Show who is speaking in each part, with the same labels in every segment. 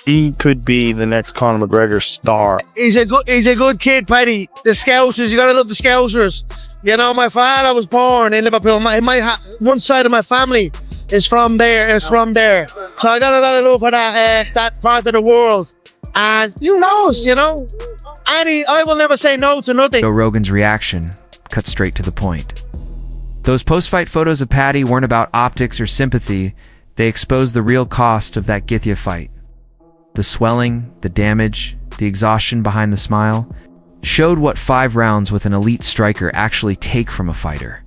Speaker 1: He could be the next Conor McGregor star.
Speaker 2: He's a good kid, Paddy. The Scousers, you gotta love the Scousers. You know, my father was born in Liverpool. One side of my family is from there. So I got a lot of love for that part of the world. And who knows, you know? I will never say no to nothing.
Speaker 3: Joe Rogan's reaction cut straight to the point. Those post-fight photos of Paddy weren't about optics or sympathy. They exposed the real cost of that Gaethje fight. The swelling, the damage, the exhaustion behind the smile showed what 5 rounds with an elite striker actually take from a fighter.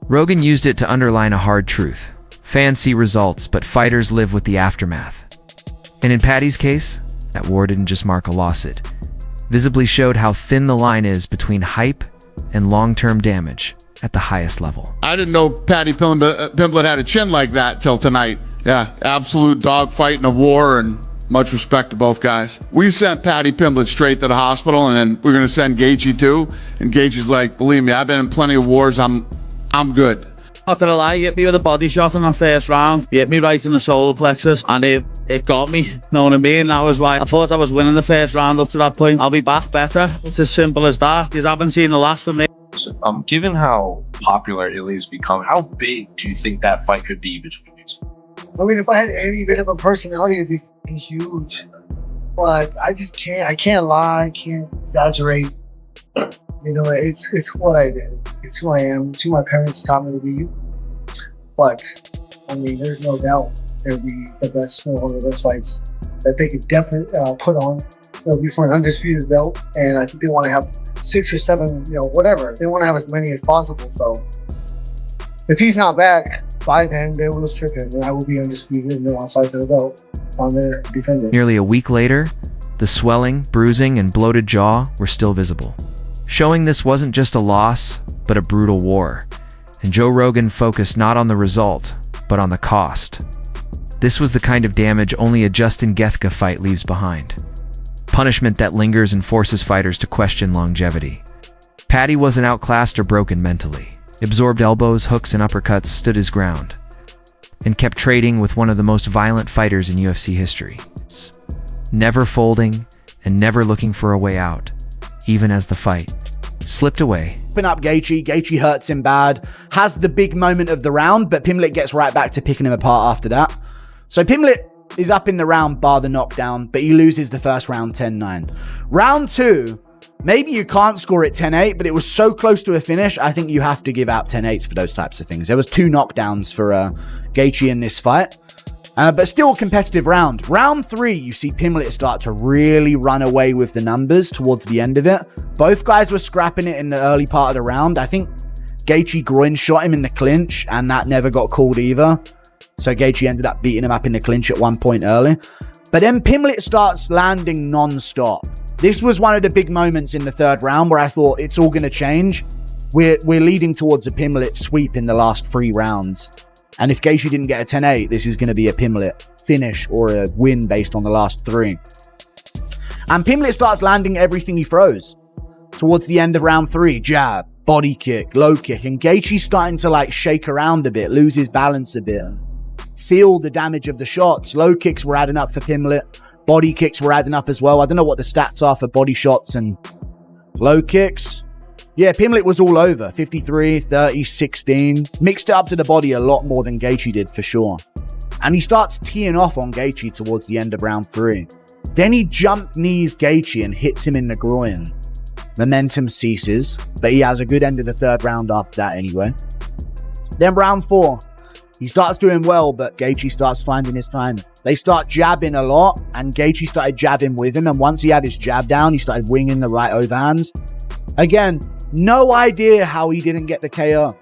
Speaker 3: Rogan used it to underline a hard truth. Fans see results, but fighters live with the aftermath. And in Paddy's case, that war didn't just mark a loss, it visibly showed how thin the line is between hype and long-term damage at the highest level.
Speaker 4: I didn't know Paddy Pimblett had a chin like that till tonight. Yeah, absolute dogfight in a war, and much respect to both guys. We sent Paddy Pimblett straight to the hospital, and then we're gonna send Gaethje too. And Gaethje's like, believe me, I've been in plenty of wars. I'm good.
Speaker 5: Not gonna lie, he hit me with a body shot in the first round. He hit me right in the solar plexus, and it got me. Know what I mean? That was why I thought I was winning the first round up to that point. I'll be back better. It's as simple as that. You haven't seen the last of me.
Speaker 6: Given how popular Ilya's become, how big do you think that fight could be between these?
Speaker 7: I mean, if I had any bit of a personality, it'd be huge. But I just can't. I can't lie. I can't exaggerate. You know, it's what I did. It's who I am. It's who my parents taught me to be. But I mean, there's no doubt it'll be the best, one of the best fights that they could definitely put on. It'll be for an undisputed belt, and I think they want to have 6 or 7, you know, whatever. They want to have as many as possible. So if he's not back by then, they will strip him, and I will be undisputed and on sides of the belt on their defender.
Speaker 3: Nearly a week later, the swelling, bruising, and bloated jaw were still visible, showing this wasn't just a loss, but a brutal war. And Joe Rogan focused not on the result, but on the cost. This was the kind of damage only a Justin Gaethje fight leaves behind. Punishment that lingers and forces fighters to question longevity. Paddy wasn't outclassed or broken mentally. Absorbed elbows, hooks, and uppercuts stood his ground, and kept trading with one of the most violent fighters in UFC history. Never folding, and never looking for a way out, even as the fight slipped away.
Speaker 8: Up Gaethje hurts him bad, has the big moment of the round, but Pimblett gets right back to picking him apart after that. So Pimblett is up in the round bar the knockdown, but he loses the first round 10-9. Round 2, maybe you can't score it 10-8, but it was so close to a finish, I think you have to give out 10-8s for those types of things. There was 2 knockdowns for Gaethje in this fight, but still a competitive round. Round 3, you see Pimblett start to really run away with the numbers towards the end of it. Both guys were scrapping it in the early part of the round. I think Gaethje groin shot him in the clinch, and that never got called either. So Gaethje ended up beating him up in the clinch at one point early. But then Pimblett starts landing non-stop. This was one of the big moments in the 3rd round where I thought it's all going to change. We're leading towards a Pimblett sweep in the last 3 rounds. And if Gaethje didn't get a 10-8, this is going to be a Pimblett finish or a win based on the last 3. And Pimblett starts landing everything he throws. Towards the end of round 3, jab, body kick, low kick, and Gaethje's starting to like shake around a bit, lose his balance a bit, feel the damage of the shots. Low kicks were adding up for Pimblett. Body kicks were adding up as well. I don't know what the stats are for body shots and low kicks. Yeah, Pimblett was all over. 53, 30, 16. Mixed it up to the body a lot more than Gaethje did for sure. And he starts teeing off on Gaethje towards the end of round 3. Then he jump knees Gaethje and hits him in the groin. Momentum ceases, but he has a good end of the 3rd round after that anyway. Then round 4. He starts doing well, but Gaethje starts finding his time. They start jabbing a lot, and Gaethje started jabbing with him, and once he had his jab down, he started winging the right overhands. Again, no idea how he didn't get the KO.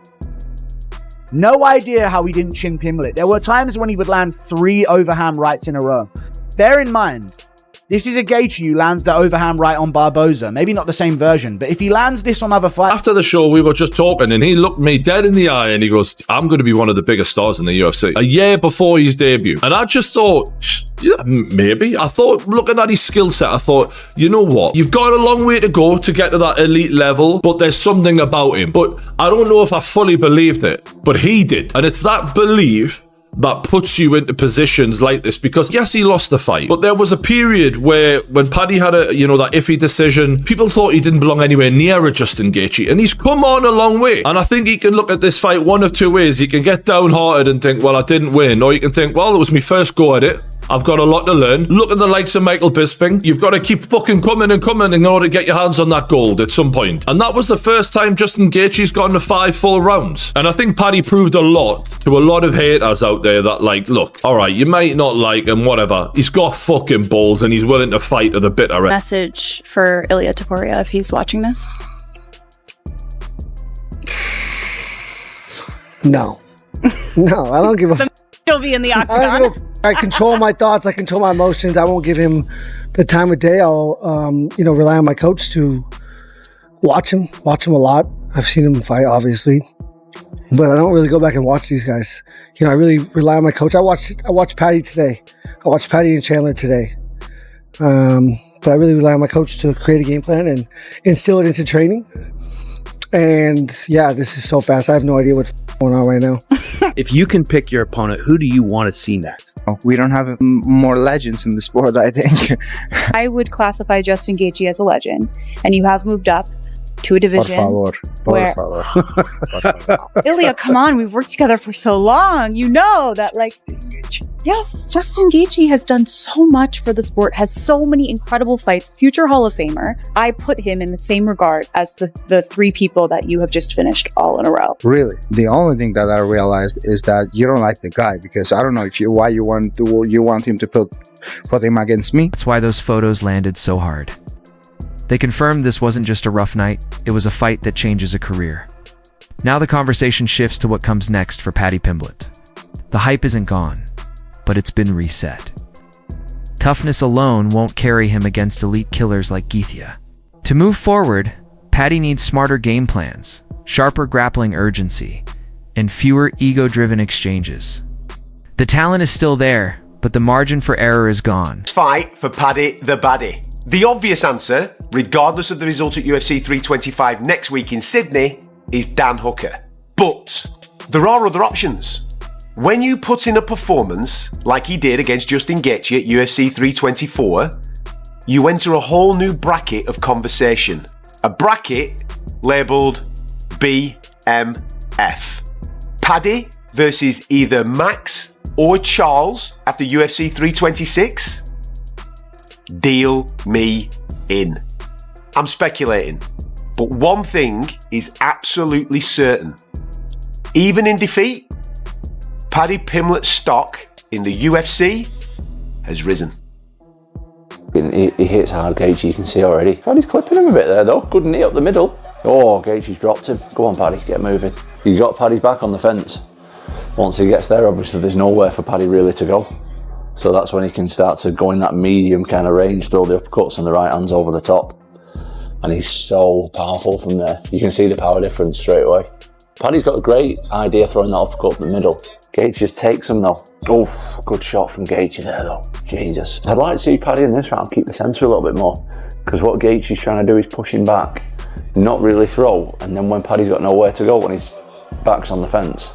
Speaker 8: No idea how he didn't chin Pimblett. There were times when he would land 3 overhand rights in a row. Bear in mind, this is a Gaethje who lands the overhand right on Barboza. Maybe not the same version, but if he lands this on other fights...
Speaker 9: After the show, we were just talking, and he looked me dead in the eye, and he goes, I'm going to be one of the biggest stars in the UFC. A year before his debut. And I just thought, yeah, maybe. I thought, looking at his skill set, I thought, you know what? You've got a long way to go to get to that elite level, but there's something about him. But I don't know if I fully believed it, but he did. And it's that belief that puts you into positions like this, because yes, he lost the fight, but there was a period where when Paddy had that iffy decision, people thought he didn't belong anywhere near a Justin Gaethje, and he's come on a long way. And I think he can look at this fight one of two ways. He can get downhearted and think, well, I didn't win, or you can think, well, it was my first go at it. I've got a lot to learn. Look at the likes of Michael Bisping. You've got to keep fucking coming and coming in order to get your hands on that gold at some point. And that was the first time Justin Gaethje's gotten to 5 full rounds. And I think Paddy proved a lot to a lot of haters out there that, like, look, all right, you might not like him, whatever. He's got fucking balls and he's willing to fight to the bitter end.
Speaker 10: Message for Ilia Topuria if he's watching this.
Speaker 7: No. No, I don't give a
Speaker 10: He'll be in the Octagon.
Speaker 7: I control my thoughts. I control my emotions. I won't give him the time of day. I'll, rely on my coach to watch him a lot. I've seen him fight, obviously, but I don't really go back and watch these guys. I really rely on my coach. I watched Paddy today. I watched Paddy and Chandler today. But I really rely on my coach to create a game plan and instill it into training. And yeah, this is so fast. I have no idea what's going on right now.
Speaker 11: If you can pick your opponent, who do you want to see next?
Speaker 12: We don't have more legends in the sport, I think.
Speaker 10: I would classify Justin Gaethje as a legend, and you have moved up to a division where Ilia, come on, we've worked together for so long. You know that, like, yes, Justin Gaethje has done so much for the sport, has so many incredible fights, future Hall of Famer. I put him in the same regard as the 3 people that you have just finished all in a row.
Speaker 12: Really? The only thing that I realized is that you don't like the guy, because I don't know why you want him to put him against me.
Speaker 3: That's why those photos landed so hard. They confirmed this wasn't just a rough night, it was a fight that changes a career. Now the conversation shifts to what comes next for Paddy Pimblett. The hype isn't gone, but it's been reset. Toughness alone won't carry him against elite killers like Gaethje. To move forward, Paddy needs smarter game plans, sharper grappling urgency, and fewer ego-driven exchanges. The talent is still there, but the margin for error is gone.
Speaker 13: Fight for Paddy the Baddie. The obvious answer, regardless of the result at UFC 325 next week in Sydney, is Dan Hooker. But there are other options. When you put in a performance like he did against Justin Gaethje at UFC 324, you enter a whole new bracket of conversation. A bracket labelled BMF. Paddy versus either Max or Charles after UFC 326? Deal me in. I'm speculating, but one thing is absolutely certain. Even in defeat, Paddy Pimblett's stock in the UFC has risen.
Speaker 14: He hits hard, Gaethje, you can see already. Paddy's clipping him a bit there though, good knee up the middle. Oh, Gaethje's dropped him. Go on Paddy, get moving. You got Paddy's back on the fence. Once he gets there, obviously there's nowhere for Paddy really to go. So that's when he can start to go in that medium kind of range, throw the uppercuts and the right hands over the top. And he's so powerful from there. You can see the power difference straight away. Paddy's got a great idea throwing that uppercut in the middle. Gaethje just takes him though. Oh, good shot from Gaethje there though. Jesus. I'd like to see Paddy in this round keep the centre a little bit more, because what Gaethje's trying to do is push him back, not really throw, and then when Paddy's got nowhere to go, when his back's on the fence,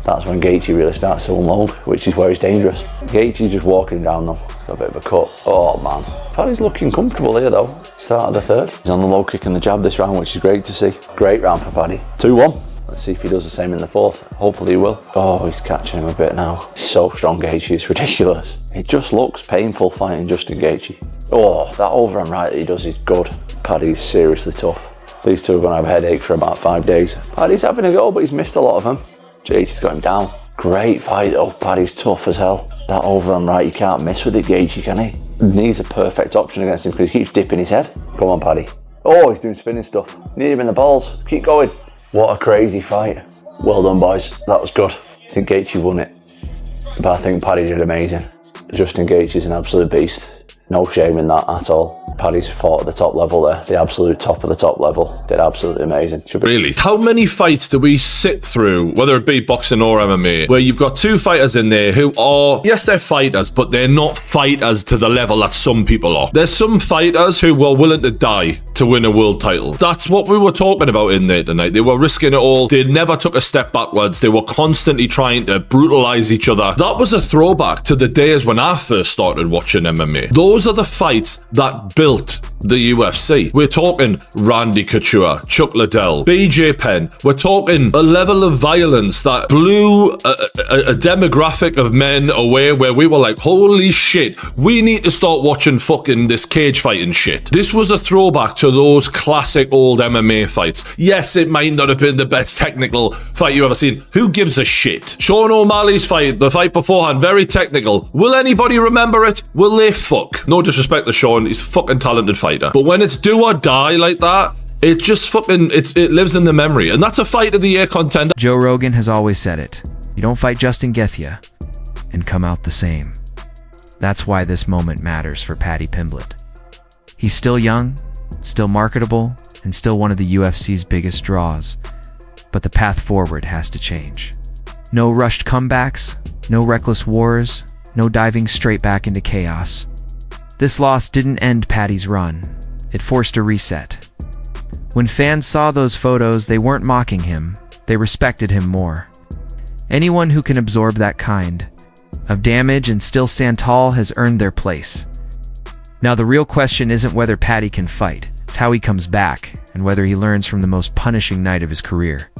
Speaker 14: that's when Gaethje really starts to unload, which is where he's dangerous. Gaethje's just walking down though. He's got a bit of a cut. Oh man. Paddy's looking comfortable here though. Start of the third. He's on the low kick and the jab this round, which is great to see. Great round for Paddy. 2-1. Let's see if he does the same in the fourth. Hopefully he will. Oh, he's catching him a bit now. He's so strong, Gaethje. It's ridiculous. It just looks painful fighting Justin Gaethje. Oh, that overhand right that he does is good. Paddy's seriously tough. These two are going to have a headache for about 5 days. Paddy's having a go, but he's missed a lot of them. Gaethje's got him down. Great fight though. Paddy's tough as hell. That overhand right, you can't miss with it, Gaethje, can he? Needs a perfect option against him because he keeps dipping his head. Come on, Paddy. Oh, he's doing spinning stuff. Need him in the balls. Keep going. What a crazy fight. Well done, boys. That was good. I think Gaethje won it, but I think Paddy did amazing. Justin Gaethje is an absolute beast. No shame in that at all. Paddy's fought at the top level there, the absolute top of the top level. Did absolutely amazing.
Speaker 9: Really? How many fights do we sit through, whether it be boxing or MMA, where you've got two fighters in there who are, yes, they're fighters, but they're not fighters to the level that some people are. There's some fighters who were willing to die to win a world title. That's what we were talking about in there tonight. They were risking it all. They never took a step backwards. They were constantly trying to brutalize each other. That was a throwback to the days when I first started watching MMA. Those are the fights that built the UFC. We're talking Randy Couture, Chuck Liddell, BJ Penn. We're talking a level of violence that blew a demographic of men away, where we were like, holy shit, we need to start watching fucking this cage fighting shit. This was a throwback to those classic old MMA fights. Yes, it might not have been the best technical fight you ever seen. Who gives a shit? Sean O'Malley's fight, the fight beforehand, very technical. Will anybody remember it? Will they fuck? No disrespect to Sean, he's a fucking talented fighter. But when it's do or die like that, it just fucking, it lives in the memory. And that's a fight of the year contender.
Speaker 3: Joe Rogan has always said it. You don't fight Justin Gaethje and come out the same. That's why this moment matters for Paddy Pimblett. He's still young, still marketable, and still one of the UFC's biggest draws. But the path forward has to change. No rushed comebacks, no reckless wars, no diving straight back into chaos. This loss didn't end Paddy's run. It forced a reset. When fans saw those photos, they weren't mocking him. They respected him more. Anyone who can absorb that kind of damage and still stand tall has earned their place. Now, the real question isn't whether Paddy can fight. It's how he comes back and whether he learns from the most punishing night of his career.